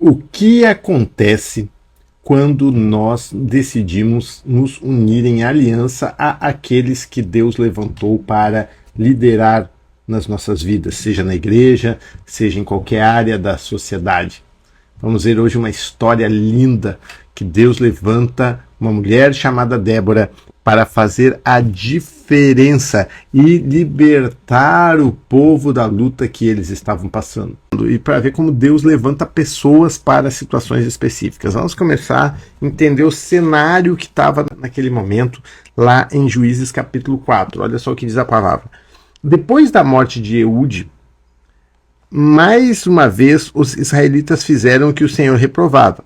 O que acontece quando nós decidimos nos unir em aliança a aqueles que Deus levantou para liderar nas nossas vidas, seja na igreja, seja em qualquer área da sociedade? Vamos ver hoje uma história linda que Deus levanta uma mulher chamada Débora para fazer a diferença e libertar o povo da luta que eles estavam passando. E para ver como Deus levanta pessoas para situações específicas. Vamos começar a entender o cenário que estava naquele momento lá em Juízes capítulo 4. Olha só o que diz a palavra. Depois da morte de Eude, mais uma vez os israelitas fizeram o que o Senhor reprovava.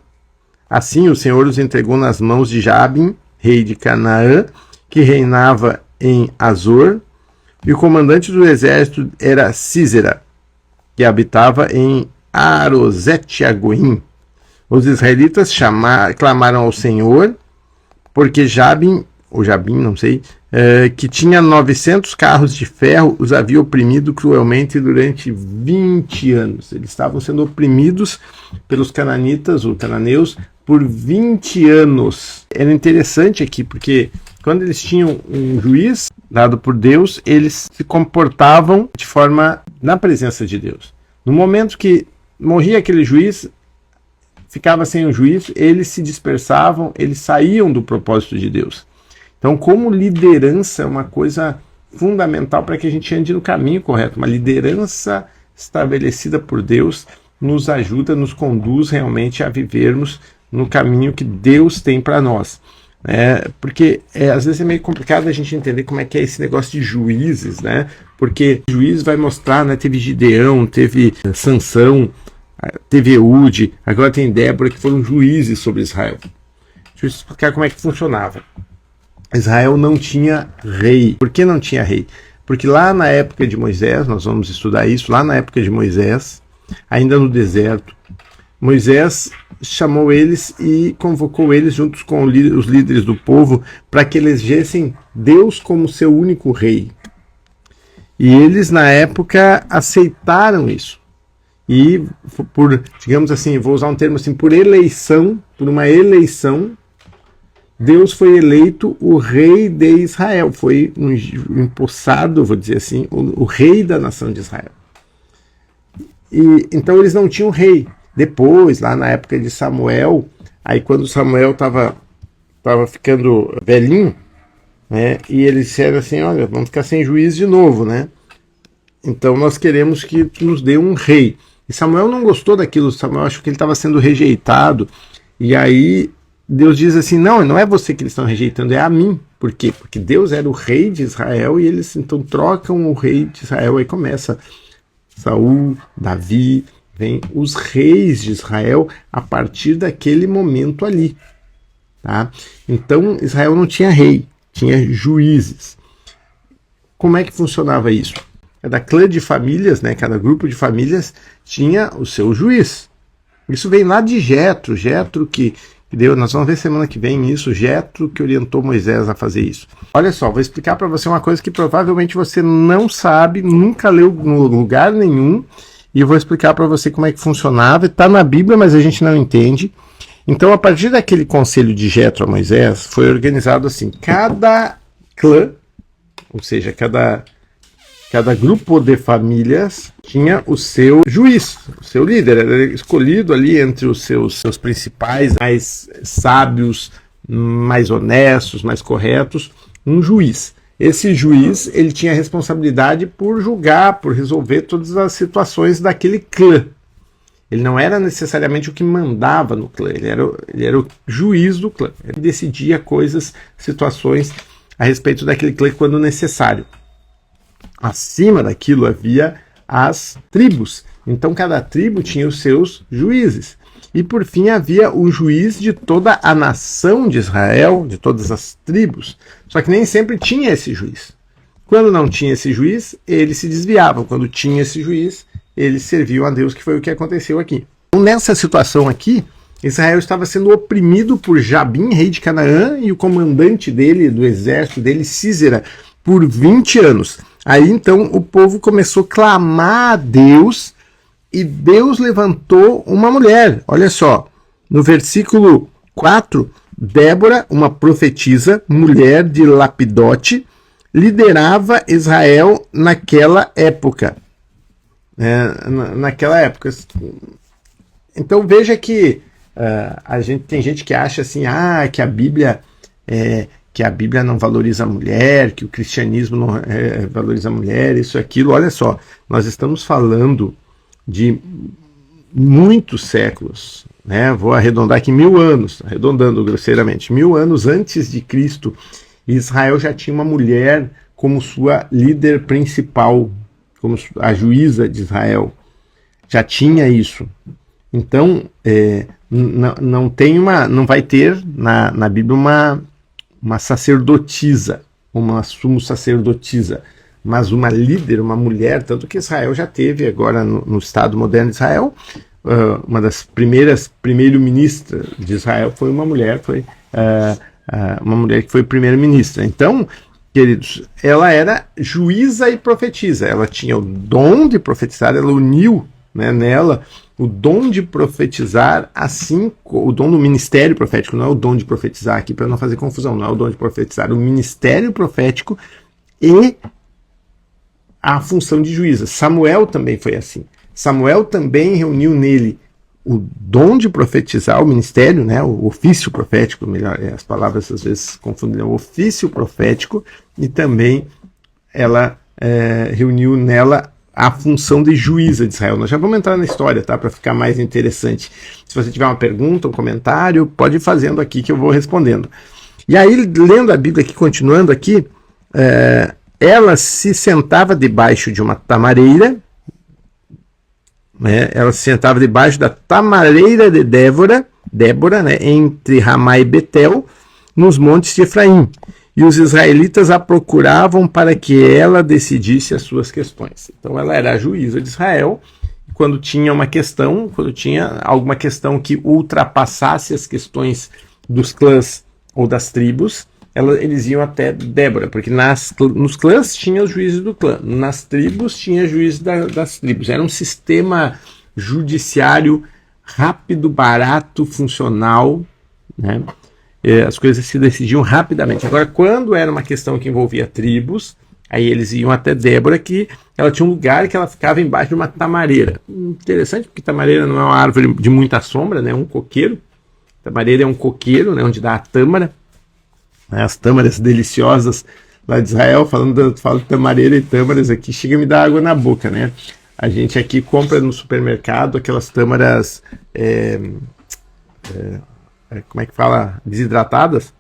Assim o Senhor os entregou nas mãos de Jabim, rei de Canaã, que reinava em Azor, e o comandante do exército era Sísera, que habitava em Arosete-Agoim. Os israelitas clamaram ao Senhor, porque Jabim, não sei, que tinha 900 carros de ferro, os havia oprimido cruelmente durante 20 anos. Eles estavam sendo oprimidos pelos cananitas, ou cananeus, por 20 anos. Era interessante aqui, porque quando eles tinham um juiz dado por Deus, eles se comportavam de forma na presença de Deus. No momento que morria aquele juiz, ficava sem o juiz, eles se dispersavam, eles saíam do propósito de Deus. Então, como liderança é uma coisa fundamental para que a gente ande no caminho correto. Uma liderança estabelecida por Deus nos ajuda, nos conduz realmente a vivermos no caminho que Deus tem para nós. Porque às vezes é meio complicado a gente entender como é que é esse negócio de juízes, né? Porque juiz vai mostrar, né? Teve Gideão, teve Sansão, teve Eude, agora tem Débora, que foram juízes sobre Israel. Deixa eu explicar como é que funcionava. Israel não tinha rei. Por que não tinha rei? Porque lá na época de Moisés, nós vamos estudar isso, lá na época de Moisés, ainda no deserto, Moisés chamou eles e convocou eles juntos com os líderes do povo para que elegessem Deus como seu único rei. E eles, na época, aceitaram isso. E por, digamos assim, vou usar um termo assim, por uma eleição, Deus foi eleito o rei de Israel. Foi empossado, vou dizer assim, o rei da nação de Israel. E então eles não tinham rei. Depois, lá na época de Samuel, aí quando Samuel estava ficando velhinho, né, e eles disseram assim, olha, vamos ficar sem juiz de novo, né? Então nós queremos que nos dê um rei. E Samuel não gostou daquilo, Samuel achou que ele estava sendo rejeitado, e aí Deus diz assim, não é você que eles estão rejeitando, é a mim. Por quê? Porque Deus era o rei de Israel, e eles então trocam o rei de Israel, aí começa Saul, Davi, vem os reis de Israel a partir daquele momento ali. Tá? Então Israel não tinha rei, tinha juízes. Como é que funcionava isso? Cada clã de famílias, né, cada grupo de famílias tinha o seu juiz. Isso vem lá de Jetro que deu, nós vamos ver semana que vem isso, Jetro que orientou Moisés a fazer isso. Olha só, vou explicar para você uma coisa que provavelmente você não sabe, nunca leu em lugar nenhum, e eu vou explicar para você como é que funcionava. Está na Bíblia, mas a gente não entende. Então, a partir daquele conselho de Jetro a Moisés, foi organizado assim, cada clã, ou seja, cada grupo de famílias tinha o seu juiz, o seu líder, era escolhido ali entre os seus principais, mais sábios, mais honestos, mais corretos, um juiz. Esse juiz, ele tinha responsabilidade por julgar, por resolver todas as situações daquele clã. Ele não era necessariamente o que mandava no clã, ele era o juiz do clã. Ele decidia coisas, situações a respeito daquele clã quando necessário. Acima daquilo havia as tribos. Então cada tribo tinha os seus juízes. E por fim havia o juiz de toda a nação de Israel, de todas as tribos. Só que nem sempre tinha esse juiz. Quando não tinha esse juiz, eles se desviavam. Quando tinha esse juiz, eles serviam a Deus, que foi o que aconteceu aqui. Então, nessa situação aqui, Israel estava sendo oprimido por Jabim, rei de Canaã, e o comandante dele, do exército dele, Sísera, por 20 anos. Aí então o povo começou a clamar a Deus e Deus levantou uma mulher. Olha só, no versículo 4, Débora, uma profetisa, mulher de Lapidote, liderava Israel naquela época. Naquela época. Então veja que tem gente que acha assim, que a Bíblia não valoriza a mulher, que o cristianismo não valoriza a mulher, isso e aquilo. Olha só, nós estamos falando de muitos séculos, né? Vou arredondar aqui 1000 anos, arredondando grosseiramente, 1000 anos antes de Cristo, Israel já tinha uma mulher como sua líder principal, como a juíza de Israel. Já tinha isso. Então, não vai ter na Bíblia uma sacerdotisa, uma sumo sacerdotisa, mas uma líder, uma mulher, tanto que Israel já teve agora no Estado moderno de Israel, uma das primeiras primeiro-ministras de Israel foi uma mulher, uma mulher que foi primeira-ministra. Então, queridos, ela era juíza e profetisa, ela tinha o dom de profetizar, ela uniu, né, nela o dom de profetizar, assim, o dom do ministério profético, não é o dom de profetizar aqui, para não fazer confusão, não é o dom de profetizar, o ministério profético e a função de juíza. Samuel também foi assim. Samuel também reuniu nele o dom de profetizar, o ministério, né, o ofício profético, melhor, as palavras às vezes confundem, o ofício profético, e também ela reuniu nela a função de juíza de Israel. Nós já vamos entrar na história, tá, para ficar mais interessante. Se você tiver uma pergunta, um comentário, pode ir fazendo aqui que eu vou respondendo. E aí, lendo a Bíblia aqui, continuando aqui, ela se sentava debaixo de uma tamareira, né? Ela se sentava debaixo da tamareira de Débora, né? Entre Ramá e Betel, nos montes de Efraim. E os israelitas a procuravam para que ela decidisse as suas questões. Então ela era a juíza de Israel. Quando tinha alguma questão que ultrapassasse as questões dos clãs ou das tribos, eles iam até Débora, porque nos clãs tinha os juízes do clã, nas tribos tinha juízes das tribos. Era um sistema judiciário rápido, barato, funcional, né? As coisas se decidiam rapidamente. Agora, quando era uma questão que envolvia tribos, aí eles iam até Débora, que ela tinha um lugar que ela ficava embaixo de uma tamareira. Interessante, porque tamareira não é uma árvore de muita sombra, né? É um coqueiro. Tamareira é um coqueiro, né? Onde dá a tâmara. As tâmaras deliciosas lá de Israel, falo de tamareira e tâmaras aqui, chega a me dar água na boca, né? A gente aqui compra no supermercado aquelas tâmaras, como é que fala? Desidratadas.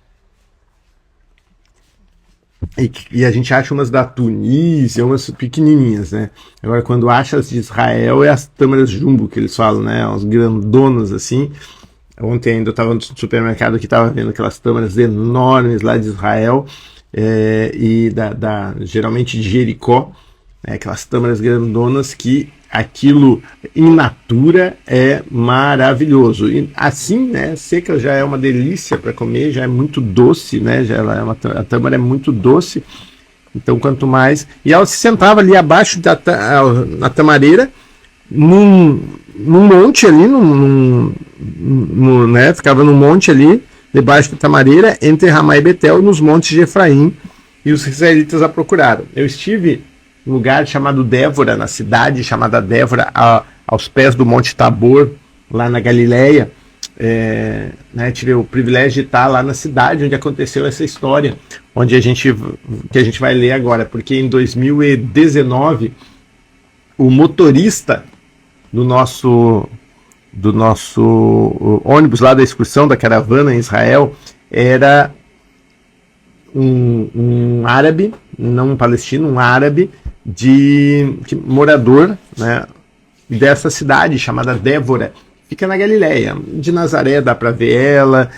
E a gente acha umas da Tunísia, umas pequenininhas, né? Agora, quando acha as de Israel, é as tâmaras jumbo que eles falam, né? As grandonas assim. Ontem ainda eu estava no supermercado que estava vendo aquelas tâmaras enormes lá de Israel, e geralmente de Jericó, aquelas tâmaras grandonas que aquilo in natura é maravilhoso. E assim, né, seca já é uma delícia para comer, já é muito doce, né? A tâmara é muito doce. Então, quanto mais. E ela se sentava ali abaixo na tamareira, num monte ali, né, ficava num monte ali, debaixo da tamareira, entre Ramá e Betel, nos montes de Efraim, e os israelitas a procuraram. Eu estive num lugar chamado Débora, na cidade chamada Débora, aos pés do Monte Tabor, lá na Galileia, né, tive o privilégio de estar lá na cidade onde aconteceu essa história, que a gente vai ler agora, porque em 2019, o motorista do nosso ônibus lá da excursão da caravana em Israel era um árabe, não um palestino, um árabe morador, né, dessa cidade chamada Débora, fica na Galileia. De Nazaré dá para ver ela,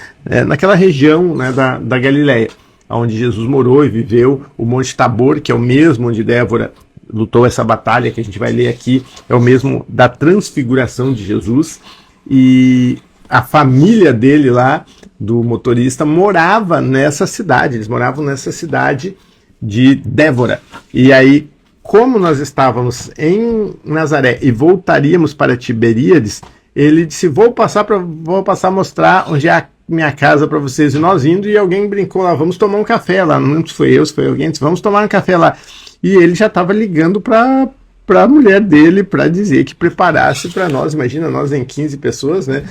naquela região, né, da Galileia, onde Jesus morou e viveu. O Monte Tabor, que é o mesmo onde Débora lutou essa batalha que a gente vai ler aqui, é o mesmo da transfiguração de Jesus. E a família dele lá, do motorista, morava nessa cidade. Eles moravam nessa cidade de Débora. E aí como nós estávamos em Nazaré e voltaríamos para Tiberíades, ele disse, vou passar a mostrar onde é a minha casa para vocês. E nós indo, e alguém brincou lá, vamos tomar um café lá. Não lembro se foi eu, se foi alguém, disse, vamos tomar um café lá. E ele já estava ligando para a mulher dele para dizer que preparasse para nós, imagina nós em 15 pessoas, né,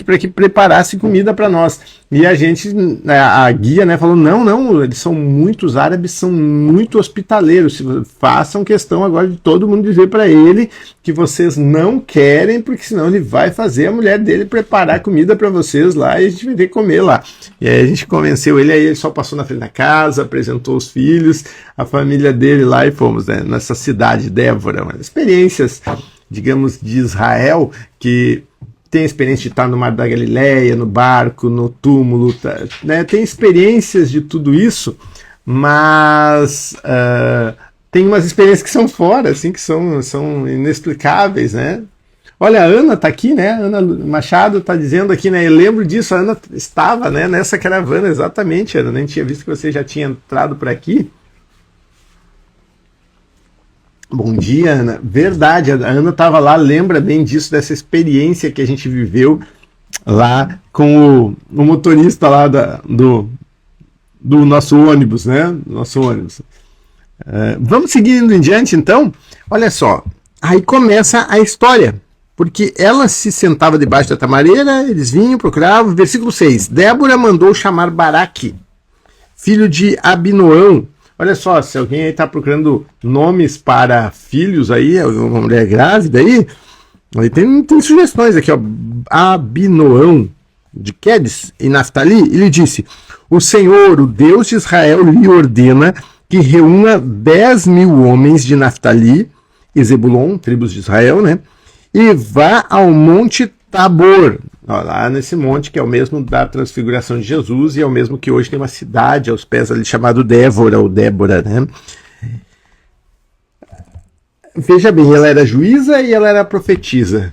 para que preparasse comida para nós. E a gente, a guia, né, falou, não, eles são muitos árabes, são muito hospitaleiros, façam questão agora de todo mundo dizer para ele que vocês não querem, porque senão ele vai fazer a mulher dele preparar comida para vocês lá e a gente vai ter que comer lá. E aí a gente convenceu ele, aí ele só passou na frente da casa, apresentou os filhos, a família dele lá e fomos, né, nessa cidade, Débora, experiências, digamos, de Israel, que tem a experiência de estar no Mar da Galileia, no barco, no túmulo, né? Tem experiências de tudo isso, mas tem umas experiências que são fora, assim, que são inexplicáveis, né? Olha, a Ana está aqui, né? Ana Machado está dizendo aqui, né? Eu lembro disso, a Ana estava, né, nessa caravana, exatamente, Ana, nem tinha visto que você já tinha entrado por aqui. Bom dia, Ana. Verdade, a Ana estava lá, lembra bem disso, dessa experiência que a gente viveu lá com o motorista lá do nosso ônibus, né? Nosso ônibus. Vamos seguindo em diante, então? Olha só, aí começa a história, porque ela se sentava debaixo da tamareira, eles vinham, procuravam. Versículo 6, Débora mandou chamar Baraque, filho de Abinoão. Olha só, se alguém aí está procurando nomes para filhos aí, uma mulher grávida aí tem sugestões aqui, ó. Abinoão, de Quedes e Naftali, ele disse, o Senhor, o Deus de Israel, lhe ordena que reúna 10.000 homens de Naftali e Zebulon, tribos de Israel, né? E vá ao Monte Tabor, ó, lá nesse monte que é o mesmo da transfiguração de Jesus e é o mesmo que hoje tem uma cidade aos pés ali chamado Débora ou Débora, né? Veja bem, ela era juíza e ela era profetisa.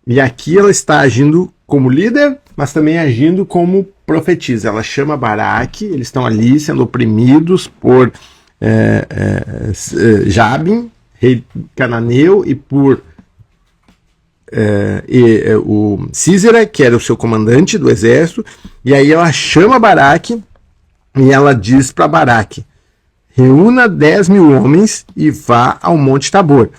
E aqui ela está agindo como líder, mas também agindo como profetisa. Ela chama Baraque, eles estão ali sendo oprimidos por Jabim, rei cananeu, e por o Sísera, que era o seu comandante do exército, e aí ela chama Baraque e ela diz para Baraque, reúna 10.000 homens e vá ao Monte Tabor.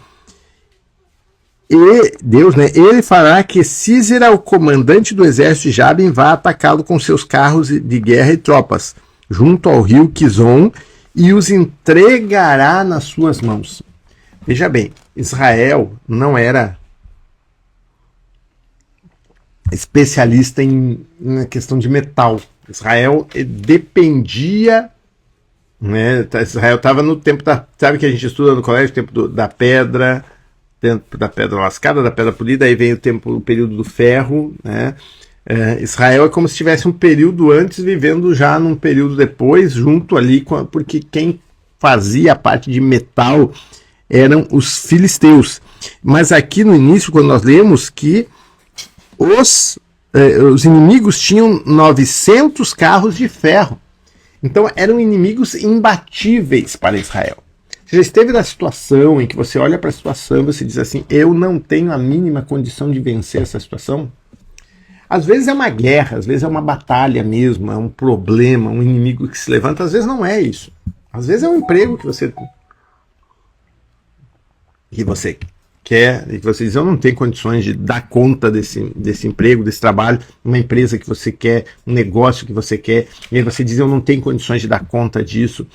E Deus, né, ele fará que Sísera, o comandante do exército de Jabim, vá atacá-lo com seus carros de guerra e tropas, junto ao rio Quizon, e os entregará nas suas mãos. Veja bem, Israel não era especialista na questão de metal. Israel dependia, né? Israel estava no tempo sabe que a gente estuda no colégio, o tempo da pedra, tempo da pedra lascada, da pedra polida, aí vem o período do ferro, né? Israel é como se tivesse um período antes vivendo já num período depois, junto ali, porque quem fazia a parte de metal eram os filisteus. Mas aqui no início, quando nós lemos que os inimigos tinham 900 carros de ferro. Então eram inimigos imbatíveis para Israel. Você já esteve na situação em que você olha para a situação e você diz assim, eu não tenho a mínima condição de vencer essa situação? Às vezes é uma guerra, às vezes é uma batalha mesmo, é um problema, um inimigo que se levanta, às vezes não é isso. Às vezes é um emprego que você quer, e que você diz, eu não tenho condições de dar conta desse emprego, desse trabalho, uma empresa que você quer, um negócio que você quer, e aí você diz, eu não tenho condições de dar conta disso,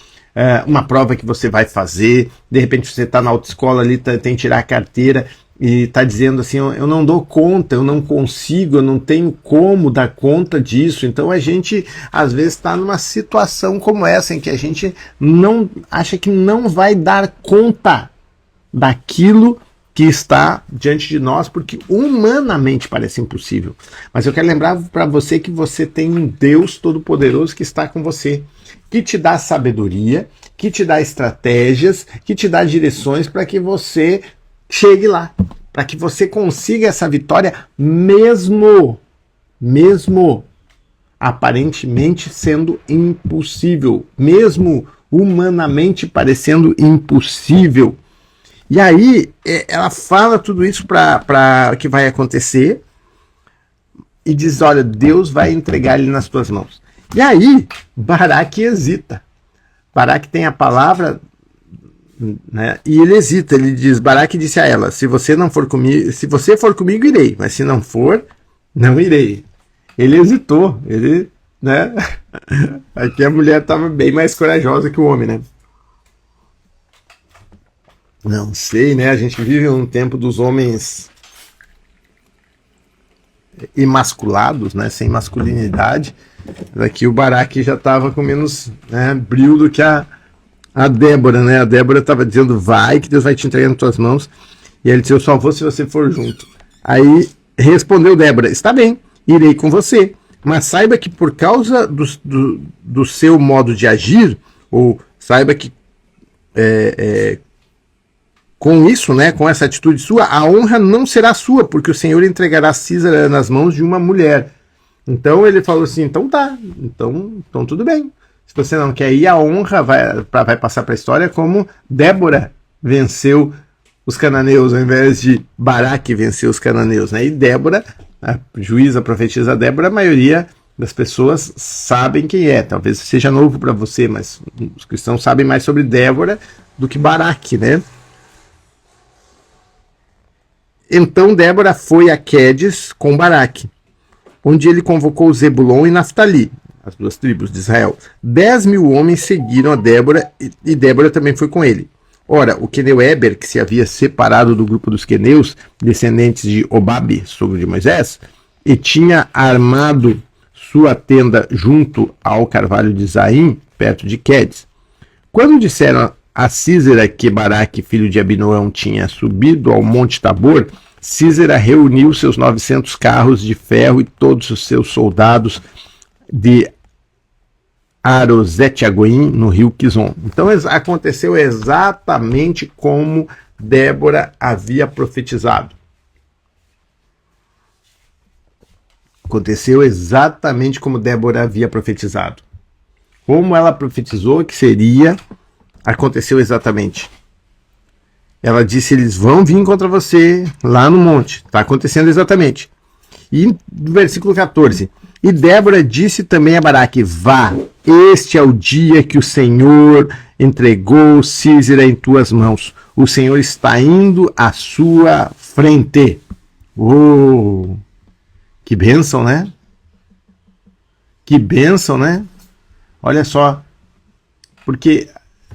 uma prova que você vai fazer, de repente você está na autoescola ali, tem que tirar a carteira, e está dizendo assim, eu não dou conta, eu não consigo, eu não tenho como dar conta disso. Então a gente às vezes está numa situação como essa, em que a gente não acha que não vai dar conta daquilo que está diante de nós, porque humanamente parece impossível. Mas eu quero lembrar para você que você tem um Deus Todo-Poderoso que está com você, que te dá sabedoria, que te dá estratégias, que te dá direções para que você chegue lá, para que você consiga essa vitória, mesmo aparentemente sendo impossível, mesmo humanamente parecendo impossível. E aí ela fala tudo isso para que vai acontecer e diz, olha, Deus vai entregar ele nas tuas mãos. E aí Baraque hesita. Baraque tem a palavra, né, e ele hesita. Ele diz, Baraque disse a ela, se você for comigo, irei, mas se não for, não irei. Ele hesitou, né? Aqui a mulher estava bem mais corajosa que o homem, né? Não sei, né? A gente vive um tempo dos homens emasculados, né? Sem masculinidade. Aqui o Baraque já estava com menos, né, brilho do que a Débora, né? A Débora estava dizendo, vai, que Deus vai te entregar nas tuas mãos. E ele disse, eu só vou se você for junto. Aí respondeu Débora, está bem, irei com você. Mas saiba que por causa do seu modo de agir, ou saiba que com isso, né, com essa atitude sua, a honra não será sua, porque o Senhor entregará Císara nas mãos de uma mulher. Então ele falou assim, então tá, então tudo bem. Se você não quer ir, a honra vai passar para a história como Débora venceu os cananeus, ao invés de Baraque vencer os cananeus, né? E Débora, a juíza, a profetisa Débora, a maioria das pessoas sabem quem é. Talvez seja novo para você, mas os cristãos sabem mais sobre Débora do que Baraque, né? Então Débora foi a Quedes com Baraque, onde ele convocou Zebulon e Naftali, as duas tribos de Israel. 10.000 homens seguiram a Débora e Débora também foi com ele. Ora, o queneu Eber, que se havia separado do grupo dos queneus, descendentes de Obabe, sogro de Moisés, e tinha armado sua tenda junto ao carvalho de Zaim, perto de Quedes. Quando disseram a Císera que Baraque, filho de Abinoão, tinha subido ao Monte Tabor, Císera reuniu seus 900 carros de ferro e todos os seus soldados de Arosete-Agoim, no rio Quizon. Então aconteceu exatamente como Débora havia profetizado. Aconteceu exatamente como Débora havia profetizado. Como ela profetizou que seria, aconteceu exatamente. Ela disse, eles vão vir contra você lá no monte. Está acontecendo exatamente. E no versículo 14, e Débora disse também a Baraque, vá, este é o dia que o Senhor entregou Císera em tuas mãos. O Senhor está indo à sua frente. Oh, que bênção, né? Que bênção, né? Olha só, porque,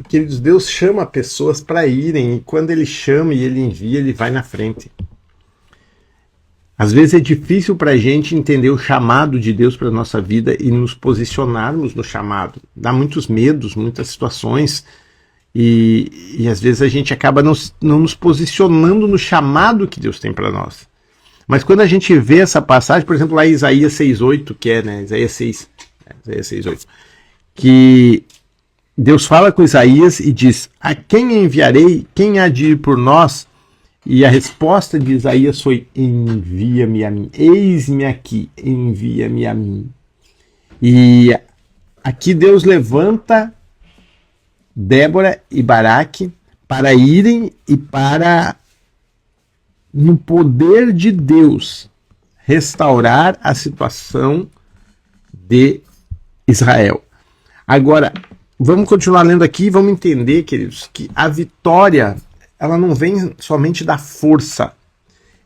queridos, Deus chama pessoas para irem, e quando Ele chama e Ele envia, Ele vai na frente. Às vezes é difícil para a gente entender o chamado de Deus para a nossa vida e nos posicionarmos no chamado. Dá muitos medos, muitas situações, e às vezes a gente acaba não nos posicionando no chamado que Deus tem para nós. Mas quando a gente vê essa passagem, por exemplo, lá em Isaías 6,8, que é, né, Isaías 6,8, que Deus fala com Isaías e diz, a quem enviarei, quem há de ir por nós? E a resposta de Isaías foi, envia-me a mim, eis-me aqui, envia-me a mim. E aqui Deus levanta Débora e Baraque para irem e para, no poder de Deus, restaurar a situação de Israel. Agora, vamos continuar lendo aqui e vamos entender, queridos, que a vitória, ela não vem somente da força,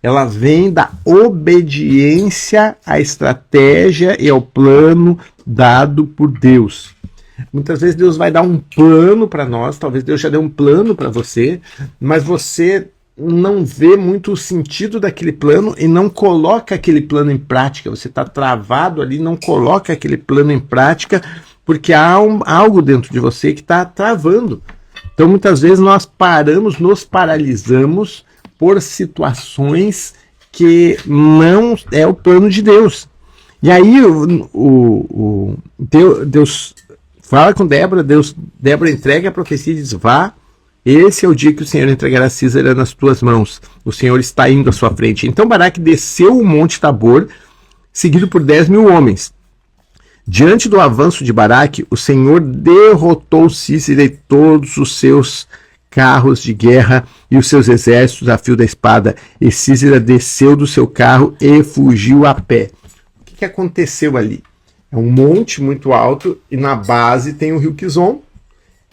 ela vem da obediência à estratégia e ao plano dado por Deus. Muitas vezes Deus vai dar um plano para nós, talvez Deus já deu um plano para você, mas você não vê muito o sentido daquele plano e não coloca aquele plano em prática. Você está travado ali, não coloca aquele plano em prática, porque há algo dentro de você que está travando. Então, muitas vezes nós nos paralisamos por situações que não é o plano de Deus. E aí Deus fala com Débora, Débora entrega a profecia e diz, vá, esse é o dia que o Senhor entregará Císara nas tuas mãos. O Senhor está indo à sua frente. Então Baraque desceu o Monte Tabor, seguido por 10.000 homens. Diante do avanço de Baraque, o Senhor derrotou Císara e todos os seus carros de guerra e os seus exércitos a fio da espada. E Sísera desceu do seu carro e fugiu a pé. O que aconteceu ali? É um monte muito alto e na base tem o rio Quizon,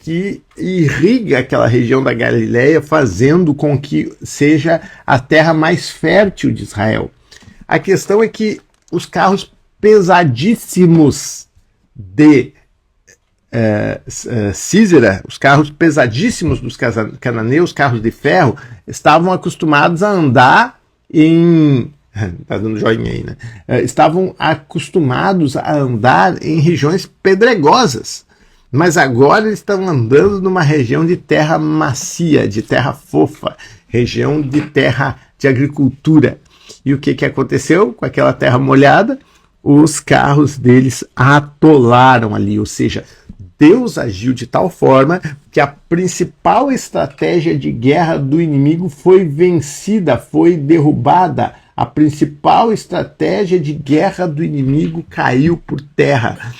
que irriga aquela região da Galileia, fazendo com que seja a terra mais fértil de Israel. A questão é que os carros pesadíssimos de Sísera, os carros pesadíssimos dos cananeus, carros de ferro, estavam acostumados a andar em... Tá dando joinha aí, né? Estavam acostumados a andar em regiões pedregosas. Mas agora eles estão andando numa região de terra macia, de terra fofa, região de terra de agricultura. E o que aconteceu com aquela terra molhada? Os carros deles atolaram ali, ou seja, Deus agiu de tal forma que a principal estratégia de guerra do inimigo foi vencida, foi derrubada. A principal estratégia de guerra do inimigo caiu por terra.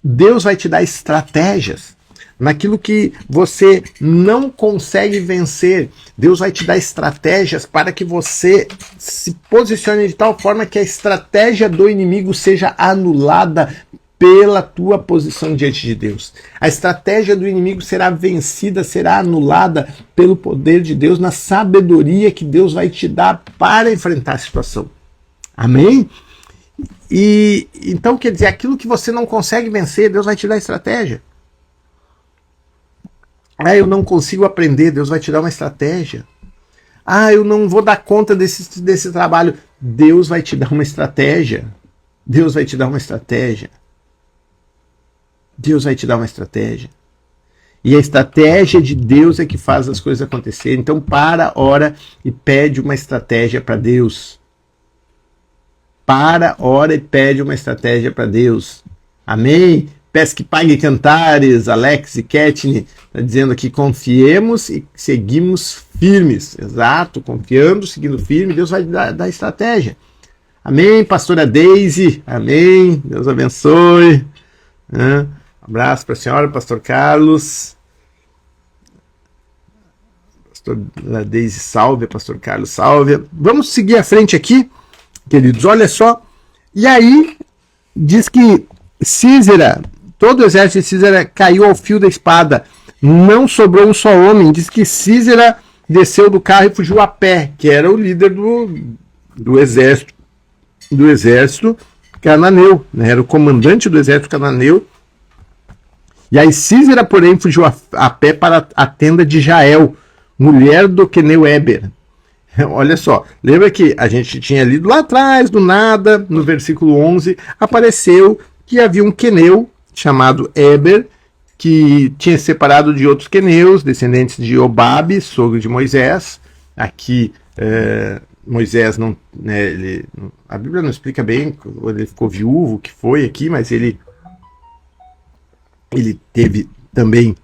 Deus vai te dar estratégias naquilo que você não consegue vencer. Deus vai te dar estratégias para que você se posicione de tal forma que a estratégia do inimigo seja anulada pela tua posição diante de Deus. A estratégia do inimigo será vencida, será anulada pelo poder de Deus, na sabedoria que Deus vai te dar para enfrentar a situação. Amém? E então, quer dizer, aquilo que você não consegue vencer, Deus vai te dar estratégia. Eu não consigo aprender, Deus vai te dar uma estratégia. Eu não vou dar conta desse trabalho, Deus vai te dar uma estratégia. Deus vai te dar uma estratégia. Deus vai te dar uma estratégia. E a estratégia de Deus é que faz as coisas acontecerem. Então, ora e pede uma estratégia para Deus. Ora e pede uma estratégia para Deus. Amém? Peço que pague cantares, Alex e Ketney, está dizendo aqui, confiemos e seguimos firmes. Exato, confiando, seguindo firme, Deus vai dar estratégia. Amém, pastora Deise, amém, Deus abençoe. Abraço para a senhora, pastor Carlos. Pastor Deise, salve, pastor Carlos, salve. Vamos seguir à frente aqui, queridos, olha só. E aí, diz que Sísera, todo o exército de Sísera caiu ao fio da espada. Não sobrou um só homem. Diz que Sísera desceu do carro e fugiu a pé, que era o líder do exército cananeu, né? Era o comandante do exército cananeu. E aí Sísera, porém, fugiu a pé para a tenda de Jael, mulher do queneu Éber. Olha só, lembra que a gente tinha lido lá atrás, do nada, no versículo 11, apareceu que havia um queneu chamado Éber, que tinha separado de outros queneus, descendentes de Obabe, sogro de Moisés. Aqui, Moisés não, né, a Bíblia não explica bem quando ele ficou viúvo, o que foi aqui, mas ele teve também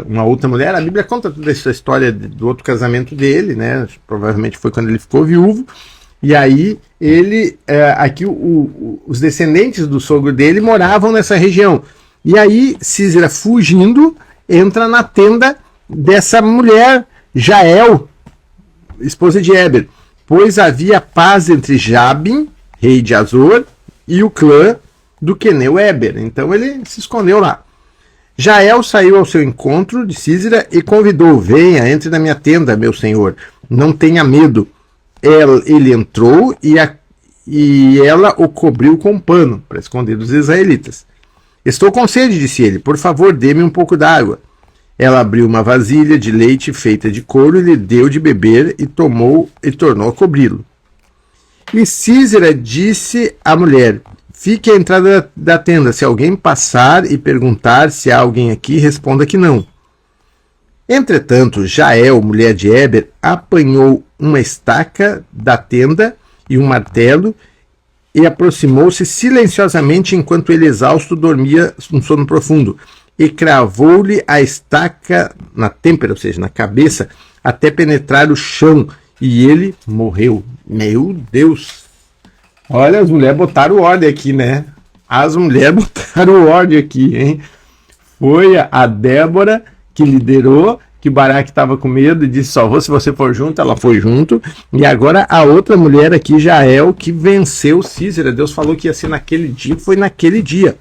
uma outra mulher. A Bíblia conta toda essa história do outro casamento dele, né? Provavelmente foi quando ele ficou viúvo. E aí ele, aqui os descendentes do sogro dele moravam nessa região. E aí Sísera, fugindo, entra na tenda dessa mulher, Jael, esposa de Éber, pois havia paz entre Jabim, rei de Azor, e o clã do queneu Éber. Então ele se escondeu lá. Jael saiu ao seu encontro de Sísera e convidou: venha, entre na minha tenda, meu senhor, não tenha medo. Ele entrou e ela o cobriu com um pano para esconder dos israelitas. Estou com sede, disse ele, por favor, dê-me um pouco d'água. Ela abriu uma vasilha de leite feita de couro e lhe deu de beber e tornou a cobri-lo. E Sísera disse à mulher: fique à entrada da tenda, se alguém passar e perguntar se há alguém aqui, responda que não. Entretanto, Jael, mulher de Éber, apanhou uma estaca da tenda e um martelo e aproximou-se silenciosamente enquanto ele, exausto, dormia um sono profundo, e cravou-lhe a estaca na têmpora, ou seja, na cabeça, até penetrar o chão, e ele morreu. Meu Deus! Olha, as mulheres botaram ordem aqui, né? As mulheres botaram ordem aqui, hein? Foi a Débora que liderou, que Baraque estava com medo e disse: só vou se você for junto. Ela foi junto. E agora a outra mulher aqui, Jael, que venceu Sísera. Deus falou que ia ser naquele dia, foi naquele dia.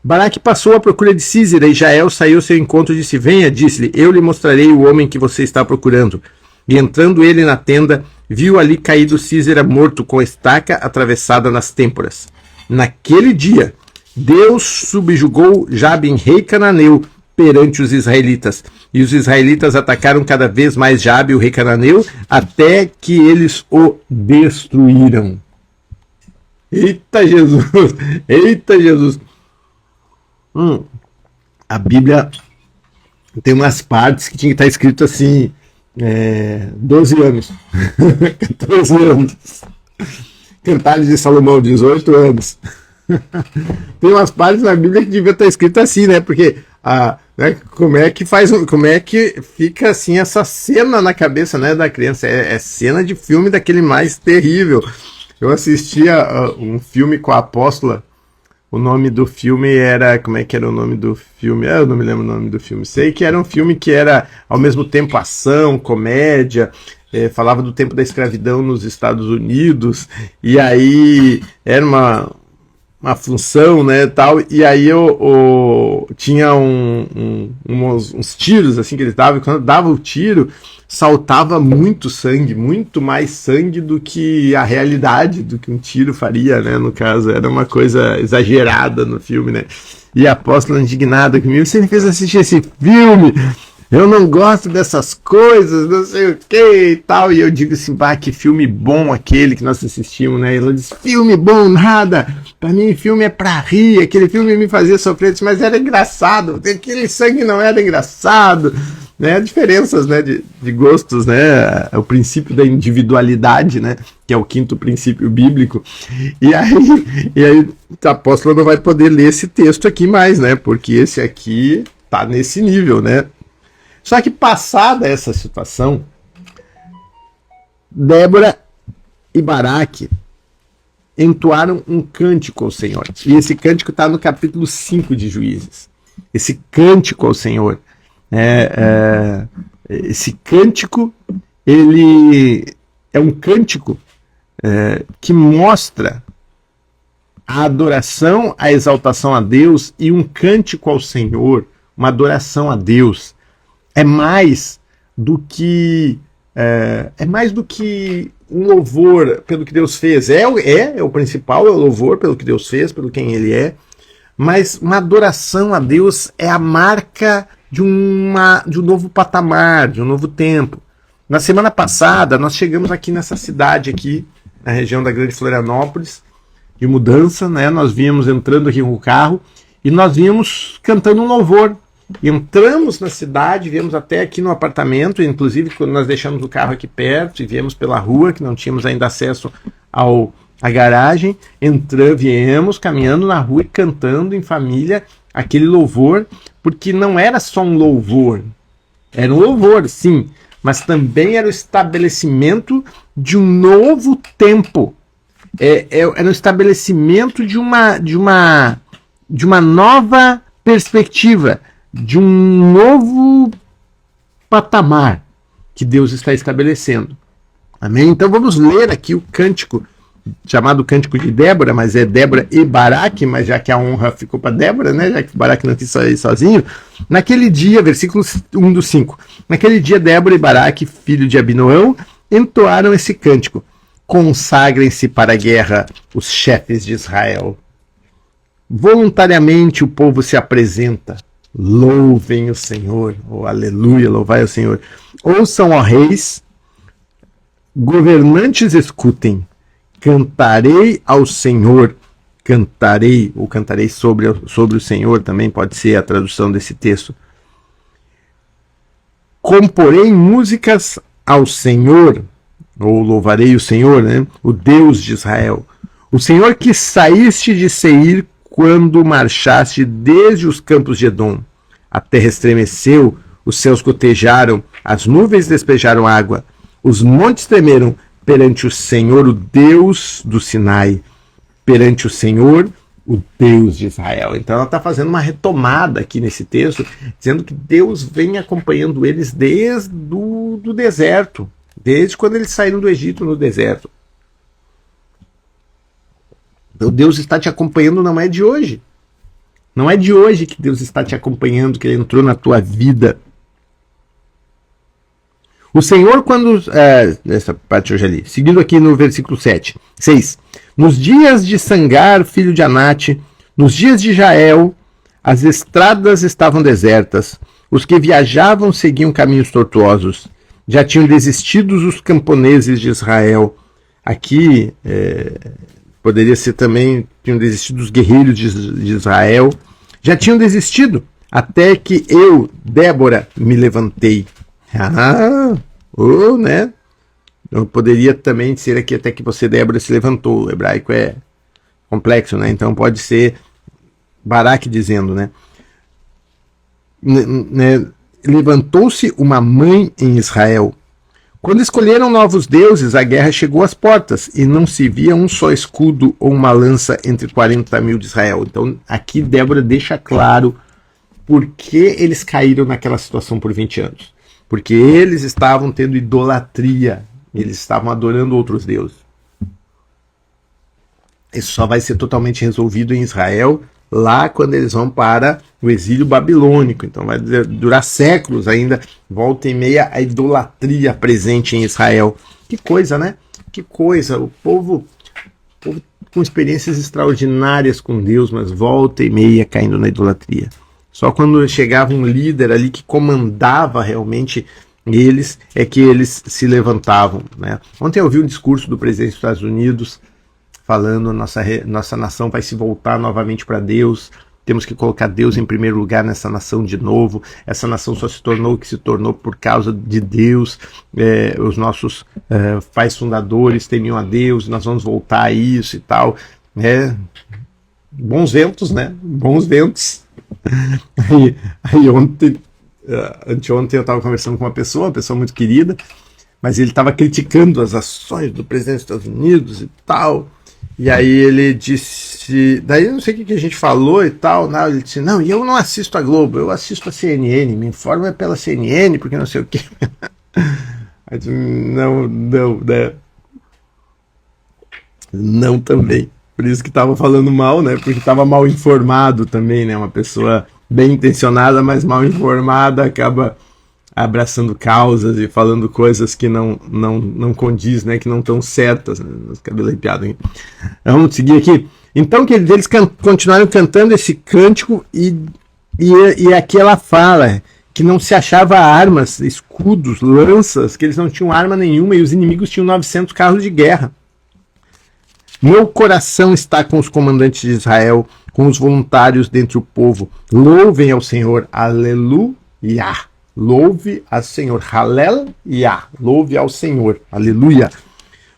Baraque passou à procura de Sísera, e Jael saiu ao seu encontro e disse: venha, disse-lhe, eu lhe mostrarei o homem que você está procurando. E entrando ele na tenda, viu ali caído Sísera morto, com a estaca atravessada nas têmporas. Naquele dia, Deus subjugou Jabim, rei cananeu, perante os israelitas. E os israelitas atacaram cada vez mais Jabe, o rei cananeu, até que eles o destruíram. Eita Jesus! Eita Jesus! A Bíblia tem umas partes que tinha que estar escrito assim, 12 anos, 14 anos. Cantares de Salomão, 18 anos. Tem umas partes na Bíblia que devia estar escrito assim, né? Porque né, como é que fica assim essa cena na cabeça, né, da criança? É cena de filme daquele mais terrível. Eu assistia um filme com a Apóstola. O nome do filme era... Como é que era o nome do filme? Eu não me lembro o nome do filme. Sei que era um filme que era ao mesmo tempo ação, comédia. Falava do tempo da escravidão nos Estados Unidos. E aí era uma função, né, tal, e aí tinha uns tiros, assim, que eles davam, e quando dava o tiro, saltava muito sangue, muito mais sangue do que a realidade, do que um tiro faria, né, no caso, era uma coisa exagerada no filme, né, e a Apóstola indignada comigo: você me fez assistir esse filme, eu não gosto dessas coisas, não sei o que e tal. E eu digo assim: pá, que filme bom aquele que nós assistimos, né? E ela diz: filme bom nada, pra mim filme é pra rir, aquele filme me fazia sofrer, mas era engraçado, aquele sangue não era engraçado, né? Diferenças, né, de gostos, né? O princípio da individualidade, né, que é o 5º princípio bíblico. E aí a Apóstola não vai poder ler esse texto aqui mais, né? Porque esse aqui tá nesse nível, né? Só que, passada essa situação, Débora e Baraque entoaram um cântico ao Senhor. E esse cântico está no capítulo 5 de Juízes. Esse cântico ao Senhor. Esse cântico, ele é um cântico que mostra a adoração, a exaltação a Deus, e um cântico ao Senhor, uma adoração a Deus. É mais do que um louvor pelo que Deus fez. É o principal, é o louvor pelo que Deus fez, pelo quem Ele é. Mas uma adoração a Deus é a marca de um novo patamar, de um novo tempo. Na semana passada, nós chegamos aqui nessa cidade, aqui, na região da Grande Florianópolis, de mudança, né? Nós vínhamos entrando aqui com o carro e nós vínhamos cantando um louvor. Entramos na cidade, viemos até aqui no apartamento, inclusive quando nós deixamos o carro aqui perto e viemos pela rua, que não tínhamos ainda acesso à garagem, viemos caminhando na rua e cantando em família aquele louvor, porque não era só um louvor, era um louvor, sim, mas também era o estabelecimento de um novo tempo, era o estabelecimento de uma nova perspectiva, de um novo patamar que Deus está estabelecendo. Amém? Então vamos ler aqui o cântico, chamado Cântico de Débora, mas é Débora e Baraque, mas já que a honra ficou para Débora, né? Já que Baraque não quis sair sozinho. Naquele dia, versículo 1 do 5. Naquele dia, Débora e Baraque, filho de Abinoão, entoaram esse cântico: consagrem-se para a guerra os chefes de Israel. Voluntariamente o povo se apresenta. Louvem o Senhor, aleluia, louvai o Senhor. Ouçam, ó reis, governantes escutem, cantarei ao Senhor, cantarei, ou cantarei sobre o Senhor, também pode ser a tradução desse texto. Comporei músicas ao Senhor, ou louvarei o Senhor, né? O Deus de Israel. O Senhor que saíste de Seir, quando marchaste desde os campos de Edom. A terra estremeceu, os céus gotejaram, as nuvens despejaram água, os montes tremeram perante o Senhor, o Deus do Sinai, perante o Senhor, o Deus de Israel. Então ela está fazendo uma retomada aqui nesse texto, dizendo que Deus vem acompanhando eles desde do deserto, desde quando eles saíram do Egito no deserto. Então Deus está te acompanhando, não é de hoje. Não é de hoje que Deus está te acompanhando, que Ele entrou na tua vida. O Senhor, quando... essa parte eu já li. Seguindo aqui no versículo 6. Nos dias de Sangar, filho de Anate, nos dias de Jael, as estradas estavam desertas. Os que viajavam seguiam caminhos tortuosos. Já tinham desistido os camponeses de Israel. Aqui, poderia ser também, tinham desistido os guerreiros de Israel. Já tinham desistido, até que eu, Débora, me levantei. Né? Eu poderia também ser aqui até que você, Débora, se levantou. O hebraico é complexo, né? Então pode ser Baraque dizendo, né? Levantou-se uma mãe em Israel. Quando escolheram novos deuses, a guerra chegou às portas e não se via um só escudo ou uma lança entre 40 mil de Israel. Então aqui Débora deixa claro por que eles caíram naquela situação por 20 anos. Porque eles estavam tendo idolatria, eles estavam adorando outros deuses. Isso só vai ser totalmente resolvido em Israel, lá quando eles vão para o exílio babilônico. Então vai durar séculos ainda, volta e meia, a idolatria presente em Israel. Que coisa, né? Que coisa. O povo com experiências extraordinárias com Deus, mas volta e meia caindo na idolatria. Só quando chegava um líder ali que comandava realmente eles, é que eles se levantavam, né? Ontem eu ouvi um discurso do presidente dos Estados Unidos falando nossa nação vai se voltar novamente para Deus, temos que colocar Deus em primeiro lugar nessa nação de novo, essa nação só se tornou o que se tornou por causa de Deus, os nossos pais fundadores temiam a Deus, nós vamos voltar a isso e tal, bons ventos, né? Bons ventos. Aí anteontem eu estava conversando com uma pessoa muito querida, mas ele estava criticando as ações do presidente dos Estados Unidos e tal, e aí ele disse, daí eu não sei o que a gente falou e tal, não, ele disse, não, e eu não assisto a Globo, eu assisto a CNN, me informa pela CNN, porque não sei o que. Aí disse, não, né? Não também. Por isso que estava falando mal, né? Porque estava mal informado também, né? Uma pessoa bem intencionada, mas mal informada, acaba abraçando causas e falando coisas que não condiz, né? Que não estão certas. Né? Cabelo arrepiado, hein? Vamos seguir aqui. Então, que eles continuaram cantando esse cântico e aqui ela fala que não se achava armas, escudos, lanças, que eles não tinham arma nenhuma e os inimigos tinham 900 carros de guerra. Meu coração está com os comandantes de Israel, com os voluntários dentre o povo. Louvem ao Senhor, aleluia. Louve ao Senhor, aleluia. Louve ao Senhor, aleluia.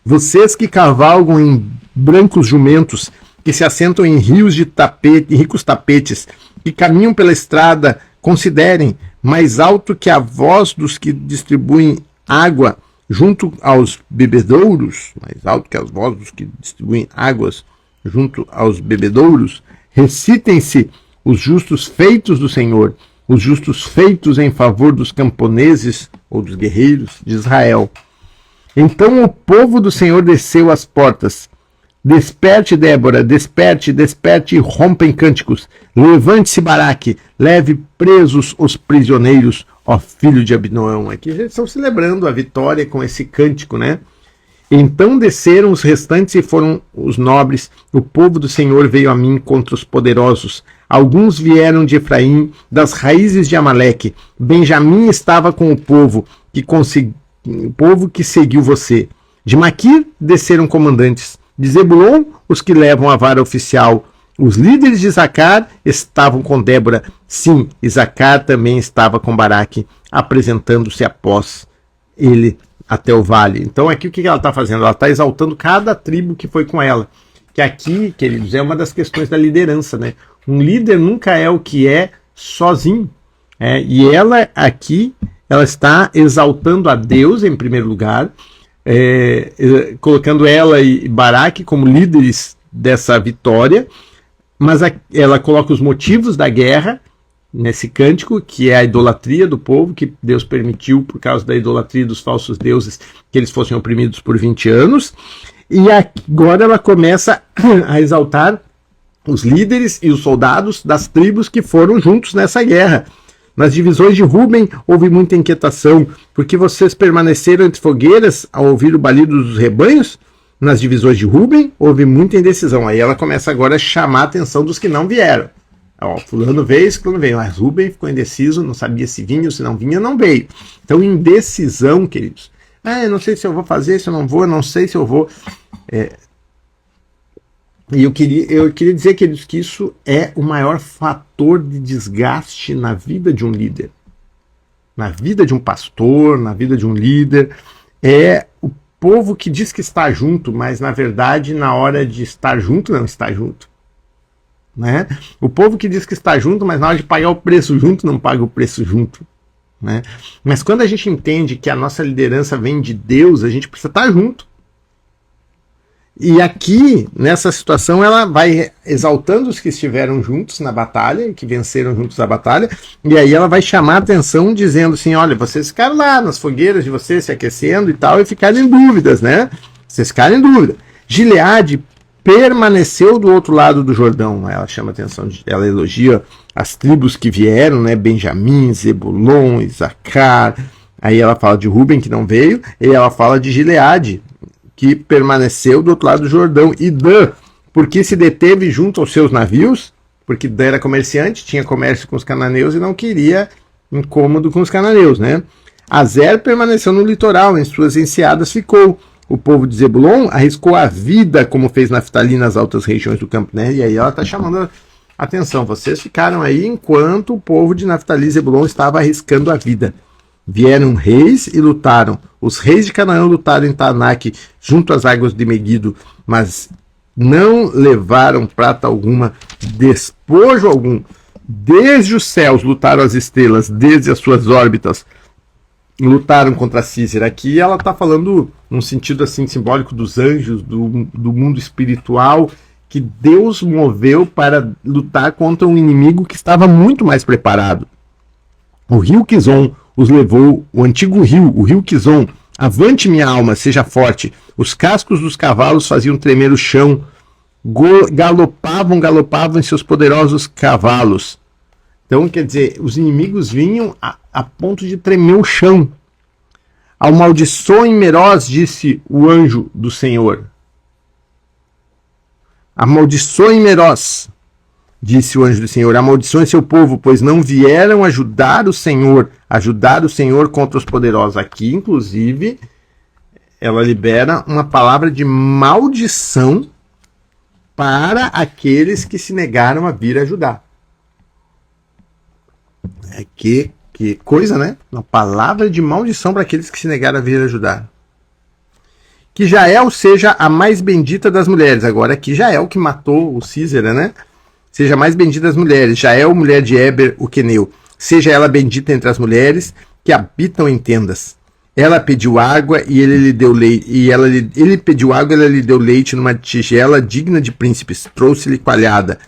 Vocês que cavalgam em brancos jumentos, que se assentam em rios de tapete, ricos tapetes, que caminham pela estrada, considerem mais alto que a voz dos que distribuem água junto aos bebedouros, mais alto que as vozes dos que distribuem águas junto aos bebedouros, recitem-se os justos feitos do Senhor, os justos feitos em favor dos camponeses ou dos guerreiros de Israel. Então o povo do Senhor desceu às portas. Desperte, Débora, desperte, desperte e rompem cânticos. Levante-se, Baraque, leve presos os prisioneiros, ó filho de Abinoão. Aqui já estão celebrando a vitória com esse cântico, né? Então desceram os restantes e foram os nobres. O povo do Senhor veio a mim contra os poderosos. Alguns vieram de Efraim, das raízes de Amaleque. Benjamim estava com o povo que seguiu você. De Maquir desceram comandantes. De Zebulon, os que levam a vara oficial. Os líderes de Isacar estavam com Débora. Sim, Isacar também estava com Baraque, apresentando-se após ele até o vale. Então aqui o que ela está fazendo? Ela está exaltando cada tribo que foi com ela. Que aqui, queridos, é uma das questões da liderança, né? Um líder nunca é o que é sozinho. E ela aqui, ela está exaltando a Deus em primeiro lugar, colocando ela e Baraque como líderes dessa vitória, Mas ela coloca os motivos da guerra nesse cântico, que é a idolatria do povo, que Deus permitiu por causa da idolatria dos falsos deuses que eles fossem oprimidos por 20 anos. E agora ela começa a exaltar os líderes e os soldados das tribos que foram juntos nessa guerra. Nas divisões de Ruben houve muita inquietação, porque vocês permaneceram entre fogueiras ao ouvir o balido dos rebanhos. Nas divisões de Ruben houve muita indecisão. Aí ela começa agora a chamar a atenção dos que não vieram. Ó, fulano veio, fulano veio, mas Ruben ficou indeciso, não sabia se vinha ou se não vinha, não veio. Então, indecisão, queridos. Eu não sei se eu vou fazer, se eu não vou, eu não sei se eu vou. E eu queria dizer, queridos, que isso é o maior fator de desgaste na vida de um líder. Na vida de um pastor, na vida de um líder. É o povo que diz que está junto, mas na verdade, na hora de estar junto, não está junto. Né? O povo que diz que está junto, mas na hora de pagar o preço junto, não paga o preço junto. Né? Mas quando a gente entende que a nossa liderança vem de Deus, a gente precisa estar junto. E aqui, nessa situação, ela vai exaltando os que estiveram juntos na batalha, que venceram juntos a batalha, e aí ela vai chamar a atenção dizendo assim, olha, vocês ficaram lá nas fogueiras de vocês se aquecendo e tal, e ficaram em dúvidas, né? Vocês ficaram em dúvida. Gileade permaneceu do outro lado do Jordão. Ela chama atenção, ela elogia as tribos que vieram, né? Benjamim, Zebulon, Isacar. Aí ela fala de Ruben, que não veio, e ela fala de Gileade, que permaneceu do outro lado do Jordão. E Dan, porque se deteve junto aos seus navios, porque Dan era comerciante, tinha comércio com os cananeus e não queria incômodo com os cananeus, né? Azer permaneceu no litoral, em suas enseadas ficou. O povo de Zebulon arriscou a vida, como fez Naftali nas altas regiões do campo, né? E aí ela está chamando a atenção. Vocês ficaram aí enquanto o povo de Naftali e Zebulon estava arriscando a vida. Vieram reis e lutaram. Os reis de Canaã lutaram em Taanaque, junto às águas de Meguido, mas não levaram prata alguma, despojo algum. Desde os céus lutaram as estrelas, desde as suas órbitas lutaram contra Císera. Aqui ela está falando num sentido assim simbólico dos anjos, do mundo espiritual, que Deus moveu para lutar contra um inimigo que estava muito mais preparado. O rio Quizon os levou, o antigo rio, o rio Quizon. Avante, minha alma, seja forte. Os cascos dos cavalos faziam tremer o chão. Galopavam em seus poderosos cavalos. Então, quer dizer, os inimigos vinham a ponto de tremer o chão. Amaldiçoem Meroz, disse o anjo do Senhor. Amaldiçoem Meroz, disse o anjo do Senhor. Amaldiçoem seu povo, pois não vieram ajudar o Senhor contra os poderosos. Aqui, inclusive, ela libera uma palavra de maldição para aqueles que se negaram a vir ajudar. Que coisa, né? Uma palavra de maldição para aqueles que se negaram a vir ajudar. Que Jael seja a mais bendita das mulheres. Agora aqui Jael que matou o Císera, né? Seja a mais bendita das mulheres. Jael, mulher de Eber, o queneu. Seja ela bendita entre as mulheres que habitam em tendas. Ela pediu água e ele lhe deu leite. Ele pediu água e ela lhe deu leite numa tigela digna de príncipes. Trouxe-lhe coalhada.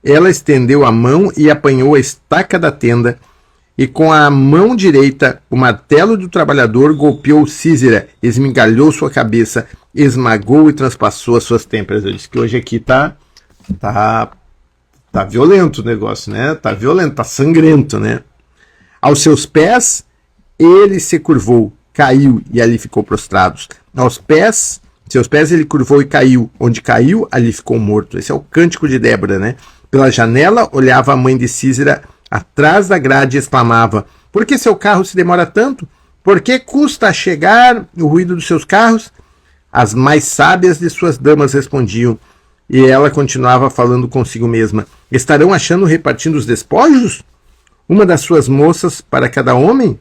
Ela estendeu a mão e apanhou a estaca da tenda, e com a mão direita o martelo do trabalhador golpeou Císera, esmigalhou sua cabeça, esmagou e transpassou as suas têmporas. Eu disse que hoje aqui tá violento o negócio, né? Tá violento, tá sangrento, né? Aos seus pés ele se curvou, caiu e ali ficou prostrado. Seus pés ele curvou e caiu. Onde caiu, ali ficou morto. Esse é o cântico de Débora, né? Pela janela olhava a mãe de Císera atrás da grade e exclamava: por que seu carro se demora tanto? Por que custa a chegar o ruído dos seus carros? As mais sábias de suas damas respondiam, e ela continuava falando consigo mesma: estarão achando repartindo os despojos? Uma das suas moças para cada homem?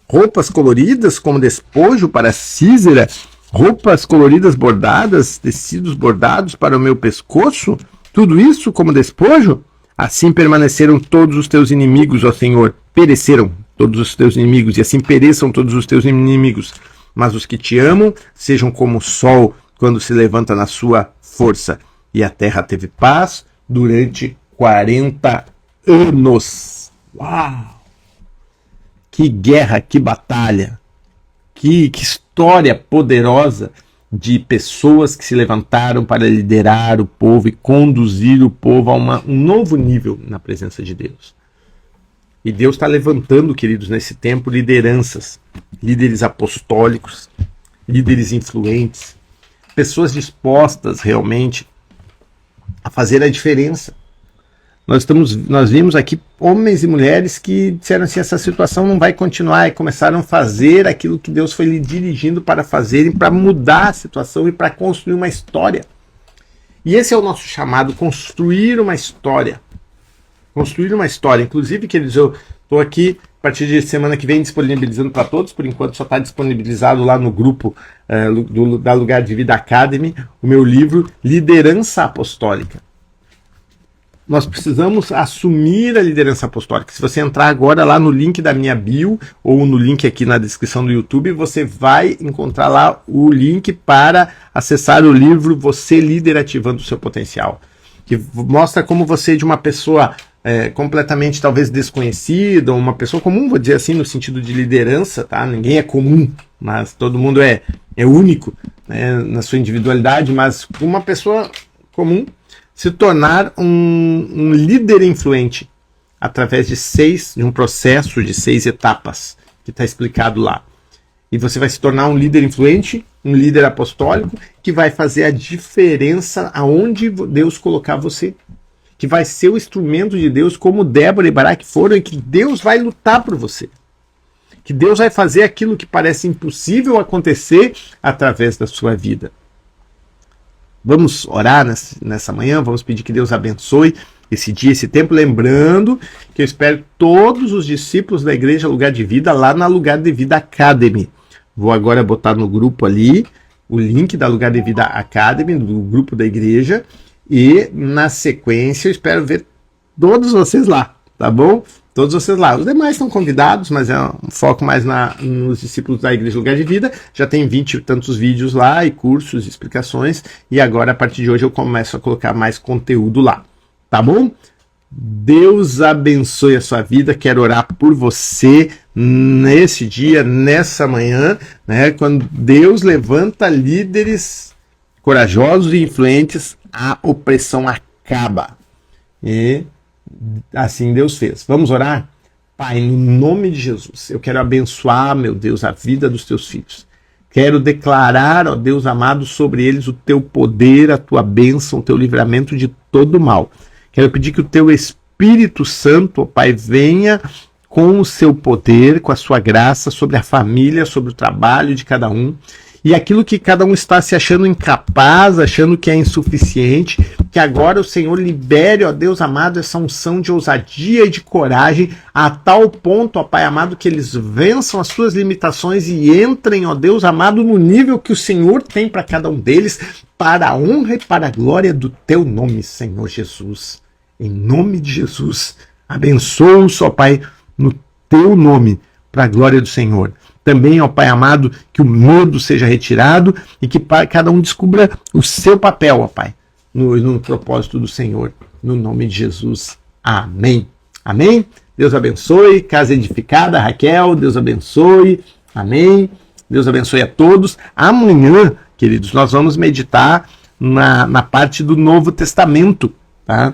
Roupas coloridas como despojo para Císera? Roupas coloridas bordadas, tecidos bordados para o meu pescoço? Tudo isso como despojo? Assim permaneceram todos os teus inimigos, ó Senhor. Pereceram todos os teus inimigos, e assim pereçam todos os teus inimigos. Mas os que te amam sejam como o sol quando se levanta na sua força. E a terra teve paz durante 40 anos. Uau! Que guerra, que batalha, que história poderosa de pessoas que se levantaram para liderar o povo e conduzir o povo a um novo nível na presença de Deus. E Deus está levantando, queridos, nesse tempo, lideranças, líderes apostólicos, líderes influentes, pessoas dispostas realmente a fazer a diferença. Nós vimos aqui homens e mulheres que disseram assim, essa situação não vai continuar, e começaram a fazer aquilo que Deus foi lhe dirigindo para fazerem, para mudar a situação e para construir uma história. E esse é o nosso chamado, construir uma história. Construir uma história. Inclusive, queridos, eu estou aqui, a partir de semana que vem, disponibilizando para todos, por enquanto só está disponibilizado lá no grupo da Lugar de Vida Academy, o meu livro Liderança Apostólica. Nós precisamos assumir a liderança apostólica. Se você entrar agora lá no link da minha bio, ou no link aqui na descrição do YouTube, você vai encontrar lá o link para acessar o livro Você Líder Ativando o Seu Potencial, que mostra como você, de uma pessoa completamente talvez desconhecida, uma pessoa comum, vou dizer assim, no sentido de liderança, tá? Ninguém é comum, mas todo mundo é único, né, na sua individualidade, mas uma pessoa comum se tornar um líder influente através de um processo de 6 etapas que está explicado lá. E você vai se tornar um líder influente, um líder apostólico, que vai fazer a diferença aonde Deus colocar você, que vai ser o instrumento de Deus, como Débora e Baraque foram, e que Deus vai lutar por você, que Deus vai fazer aquilo que parece impossível acontecer através da sua vida. Vamos orar nessa manhã, vamos pedir que Deus abençoe esse dia, esse tempo, lembrando que eu espero todos os discípulos da Igreja Lugar de Vida lá na Lugar de Vida Academy. Vou agora botar no grupo ali o link da Lugar de Vida Academy, do grupo da igreja, e na sequência eu espero ver todos vocês lá, tá bom? Todos vocês lá. Os demais estão convidados, mas é um foco mais nos discípulos da Igreja Lugar de Vida. Já tem 20 e tantos vídeos lá, e cursos, explicações, e agora, a partir de hoje, eu começo a colocar mais conteúdo lá, tá bom? Deus abençoe a sua vida. Quero orar por você nesse dia, nessa manhã, né? Quando Deus levanta líderes corajosos e influentes, a opressão acaba. E assim Deus fez. Vamos orar? Pai, no nome de Jesus, eu quero abençoar, meu Deus, a vida dos teus filhos. Quero declarar, ó Deus amado, sobre eles o teu poder, a tua bênção, o teu livramento de todo mal. Quero pedir que o teu Espírito Santo, ó Pai, venha com o seu poder, com a sua graça sobre a família, sobre o trabalho de cada um. E aquilo que cada um está se achando incapaz, achando que é insuficiente, que agora o Senhor libere, ó Deus amado, essa unção de ousadia e de coragem, a tal ponto, ó Pai amado, que eles vençam as suas limitações e entrem, ó Deus amado, no nível que o Senhor tem para cada um deles, para a honra e para a glória do teu nome, Senhor Jesus. Em nome de Jesus, abençoa-os, ó Pai, no teu nome, para a glória do Senhor. Também, ó Pai amado, que o medo seja retirado e que cada um descubra o seu papel, ó Pai, no propósito do Senhor, no nome de Jesus. Amém. Amém? Deus abençoe. Casa edificada, Raquel, Deus abençoe. Amém. Deus abençoe a todos. Amanhã, queridos, nós vamos meditar na parte do Novo Testamento, tá?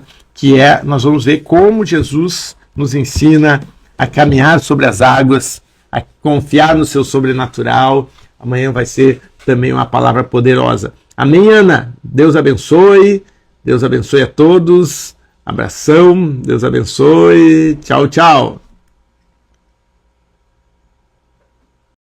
Nós vamos ver como Jesus nos ensina a caminhar sobre as águas, a confiar no seu sobrenatural. Amanhã vai ser também uma palavra poderosa. Amém, Ana? Deus abençoe. Deus abençoe a todos. Abração. Deus abençoe. Tchau, tchau.